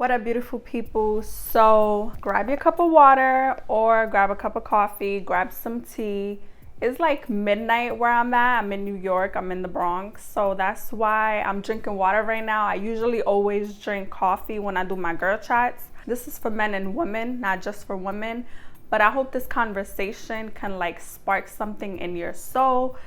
What up, beautiful people? So grab your cup of water or grab a cup of coffee, grab some tea. It's like midnight where I'm at. I'm in New York, I'm in the Bronx, so that's why I'm drinking water right now. I usually always drink coffee when I do my girl chats. This is for men and women, not just for women, but I hope this conversation can like spark something in your soul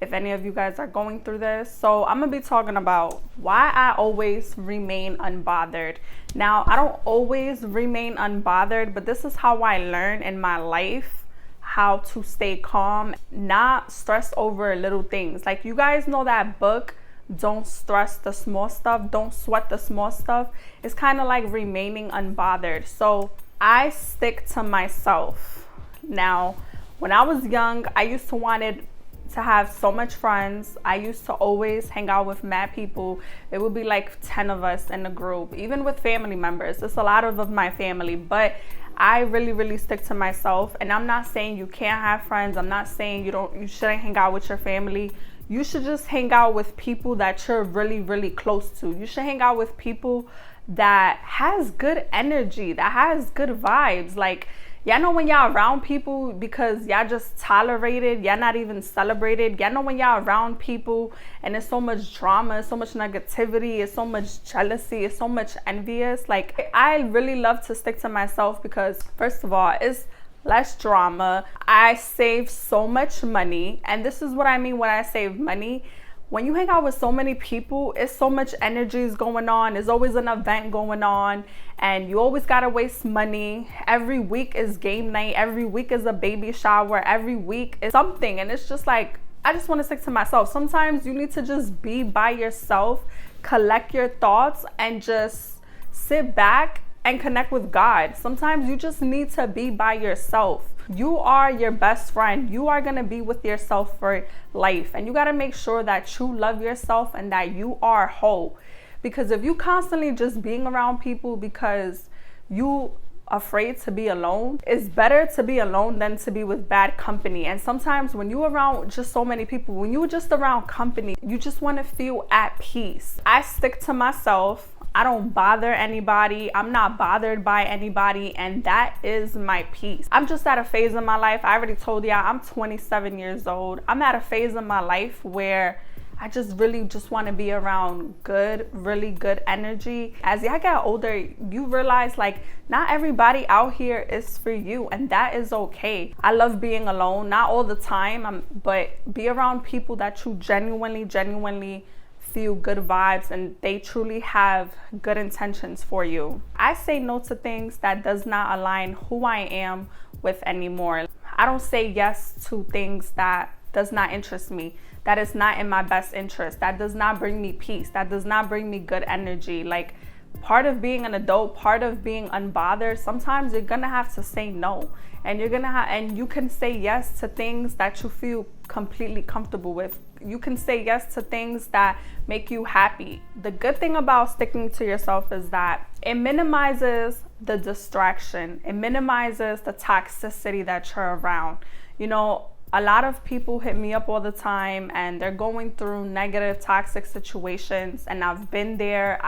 if any of you guys are going through this. So I'm gonna be talking about why I always remain unbothered. Now, I don't always remain unbothered, but this is how I learn in my life how to stay calm, not stress over little things. Like, you guys know that book, Don't Stress the Small Stuff, Don't Sweat the Small Stuff. It's kind of like remaining unbothered. So I stick to myself. Now, when I was young, I used to wanted to have so much friends. I used to always hang out with mad people. It would be like 10 of us in the group, even with family members. It's a lot of my family, but I really stick to myself. And I'm not saying you can't have friends. I'm not saying you shouldn't hang out with your family. You should just hang out with people that you're really close to. You should hang out with people that has good energy, that has good vibes. Like, y'all know when y'all around people because y'all just tolerated, y'all not even celebrated. Y'all know when y'all around people and there's so much drama, so much negativity, it's so much jealousy, it's so much envious. Like, I really love to stick to myself because, first of all, it's less drama. I save so much money. And this is what I mean when I save money. When you hang out with so many people, it's so much energy is going on. There's always an event going on and you always gotta waste money. Every week is game night. Every week is a baby shower. Every week is something. And it's just like, I just wanna stick to myself. Sometimes you need to just be by yourself, collect your thoughts and just sit back and connect with God. Sometimes you just need to be by yourself. You are your best friend. You are going to be with yourself for life. And you got to make sure that you love yourself and that you are whole. Because if you constantly just being around people because you afraid to be alone, it's better to be alone than to be with bad company. And sometimes when you around just so many people, when you just around company, you just want to feel at peace. I stick to myself. I don't bother anybody. I'm not bothered by anybody. And that is my peace. I'm just at a phase in my life. I already told y'all I'm 27 years old. I'm at a phase in my life where I just really want to be around really good energy. As y'all get older, you realize like not everybody out here is for you, and that is okay. I love being alone, not all the time, but be around people that you genuinely feel good vibes and they truly have good intentions for you. I say no to things that does not align who I am with anymore. I don't say yes to things that does not interest me, that is not in my best interest, that does not bring me peace, that does not bring me good energy. Like, part of being an adult, part of being unbothered, sometimes you're gonna have to say no. And and you can say yes to things that you feel completely comfortable with. You can say yes to things that make you happy. The good thing about sticking to yourself is that it minimizes the distraction. It minimizes the toxicity that you're around. You know, a lot of people hit me up all the time and they're going through negative, toxic situations. And I've been there.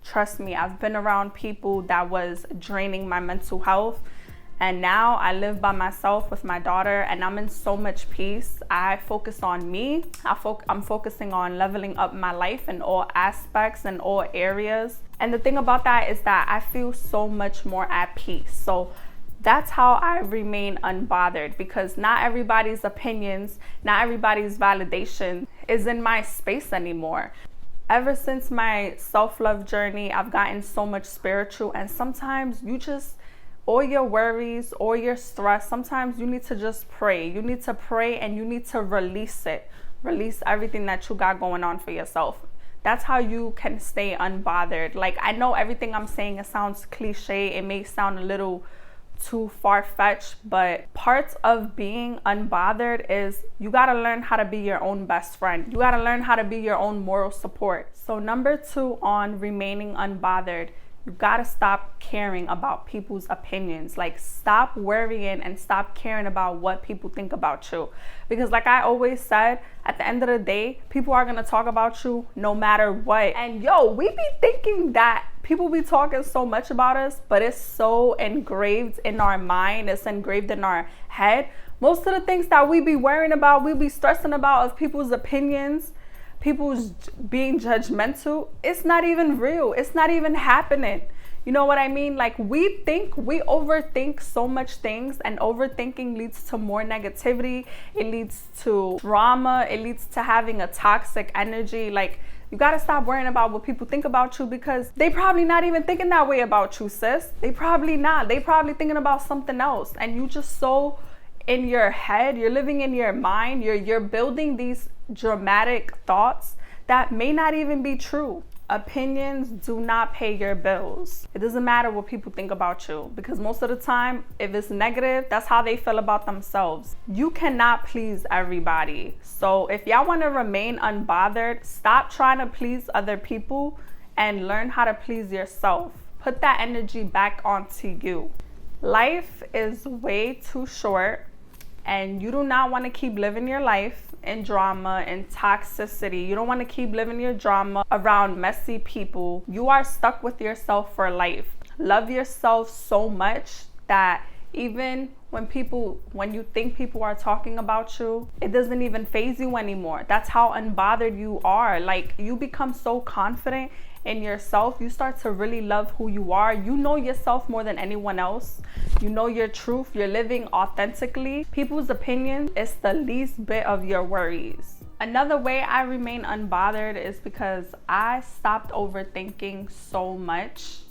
Trust me, I've been around people that was draining my mental health. And now I live by myself with my daughter and I'm in so much peace. I focus on me. I'm focusing on leveling up my life in all aspects and all areas. And the thing about that is that I feel so much more at peace. So that's how I remain unbothered, because not everybody's opinions, not everybody's validation is in my space anymore. Ever since my self-love journey, I've gotten so much spiritual, and sometimes all your worries, all your stress, sometimes you need to just pray. You need to pray and you need to release it. Release everything that you got going on for yourself. That's how you can stay unbothered. Like, I know everything I'm saying, it sounds cliche. It may sound a little too far-fetched, but parts of being unbothered is you got to learn how to be your own best friend. You got to learn how to be your own moral support. So number 2 on remaining unbothered, you got to stop caring about people's opinions. Like, stop worrying and stop caring about what people think about you. Because like I always said, at the end of the day, people are going to talk about you no matter what. And yo, we be thinking that people be talking so much about us, but it's so engraved in our mind, it's engraved in our head. Most of the things that we be worrying about, we be stressing about of people's opinions, people's being judgmental, it's not even real. It's not even happening. You know what I mean? Like we overthink so much things, and overthinking leads to more negativity. It leads to drama. It leads to having a toxic energy. Like you got to stop worrying about what people think about you, because they probably not even thinking that way about you, sis. They probably not. They probably thinking about something else, and you just so in your head, you're living in your mind, you're building these dramatic thoughts that may not even be true. Opinions do not pay your bills. It doesn't matter what people think about you, because most of the time, if it's negative, that's how they feel about themselves. You cannot please everybody. So if y'all want to remain unbothered, stop trying to please other people and learn how to please yourself. Put that energy back onto you. Life is way too short, and you do not want to keep living your life in drama and toxicity. You don't want to keep living your drama around messy people. You are stuck with yourself for life. Love yourself so much that even when you think people are talking about you, it doesn't even faze you anymore. That's how unbothered you are. Like you become so confident in yourself. You start to really love who you are. You know yourself more than anyone else. You know your truth. You're living authentically. People's opinion is the least bit of your worries. Another way I remain unbothered is because I stopped overthinking so much,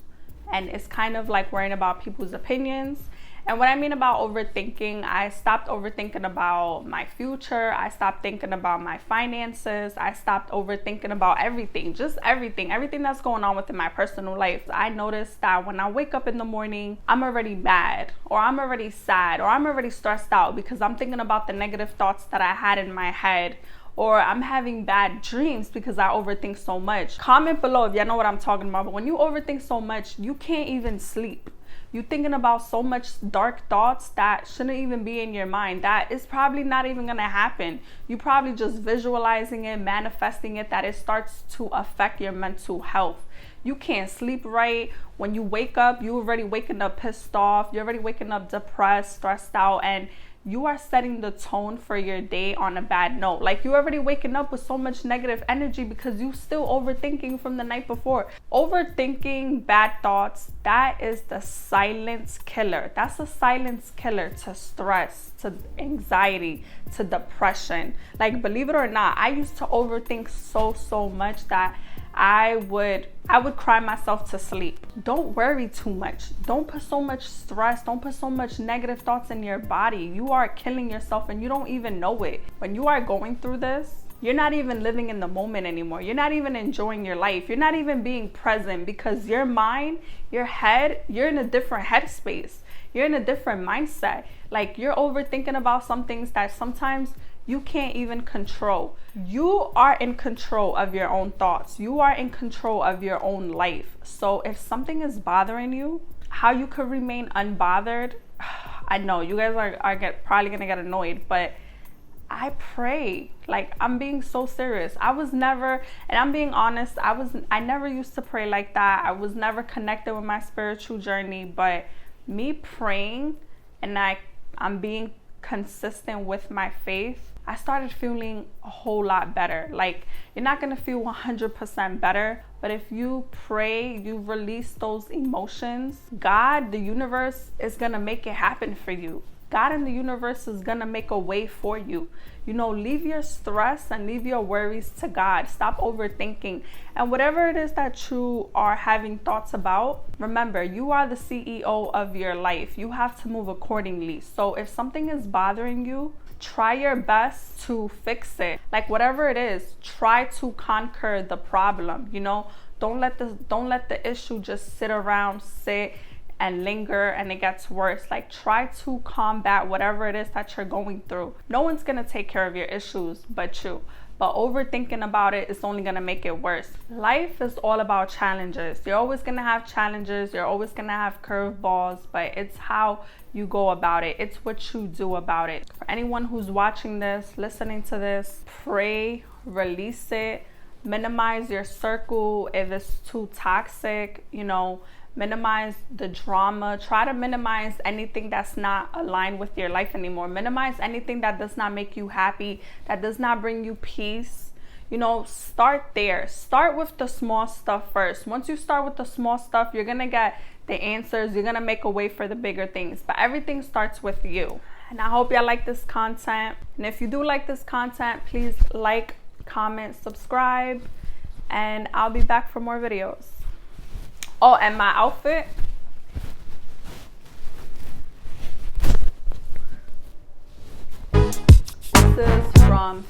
and it's kind of like worrying about people's opinions. And what I mean about overthinking, I stopped overthinking about my future. I stopped thinking about my finances. I stopped overthinking about everything, just everything that's going on within my personal life. I noticed that when I wake up in the morning, I'm already mad, or I'm already sad, or I'm already stressed out because I'm thinking about the negative thoughts that I had in my head, or I'm having bad dreams because I overthink so much. Comment below if y'all know what I'm talking about. But when you overthink so much, you can't even sleep. You're thinking about so much dark thoughts that shouldn't even be in your mind. That is probably not even gonna happen. You probably just visualizing it, manifesting it, that it starts to affect your mental health. You can't sleep right. When you wake up, you're already waking up pissed off. You're already waking up depressed, stressed out, and you are setting the tone for your day on a bad note. Like you're already waking up with so much negative energy because you still overthinking from the night before. Overthinking bad thoughts, that is the silence killer. That's a silence killer to stress, to anxiety, to depression. Like believe it or not, I used to overthink so much that I would cry myself to sleep. Don't worry too much. Don't put so much stress. Don't put so much negative thoughts in your body. You are killing yourself and you don't even know it. When you are going through this, you're not even living in the moment anymore. You're not even enjoying your life. You're not even being present because your mind, your head, you're in a different headspace. You're in a different mindset. Like you're overthinking about some things that sometimes you can't even control. You are in control of your own thoughts. You are in control of your own life. So if something is bothering you, how you could remain unbothered, I know you guys are probably gonna get annoyed, but I pray. Like I'm being so serious. I was never, and I'm being honest, I never used to pray like that. I was never connected with my spiritual journey, but me praying and I'm being consistent with my faith, I started feeling a whole lot better. Like you're not gonna feel 100% better, but if you pray, you release those emotions, God, the universe is gonna make it happen for you. God and the universe is gonna make a way for you. You know, leave your stress and leave your worries to God. Stop overthinking. And whatever it is that you are having thoughts about, remember, you are the CEO of your life. You have to move accordingly. So if something is bothering you, try your best to fix it. Like whatever it is, try to conquer the problem. You know, don't let the issue just sit and linger and it gets worse. Like try to combat whatever it is that you're going through. No one's gonna take care of your issues but you. But overthinking about it is only gonna make it worse. Life is all about challenges. You're always gonna have challenges. You're always gonna have curveballs, but it's how you go about it. It's what you do about it. For anyone who's watching this, listening to this, pray, release it, minimize your circle if it's too toxic, you know, minimize the drama. Try to minimize anything that's not aligned with your life anymore. Minimize anything that does not make you happy, that does not bring you peace. You know, start there. Start with the small stuff first. Once you start with the small stuff, you're gonna get the answers. You're gonna make a way for the bigger things. But everything starts with you. And I hope y'all like this content. And if you do like this content, please like, comment, subscribe, and I'll be back for more videos. Oh, and my outfit, this is from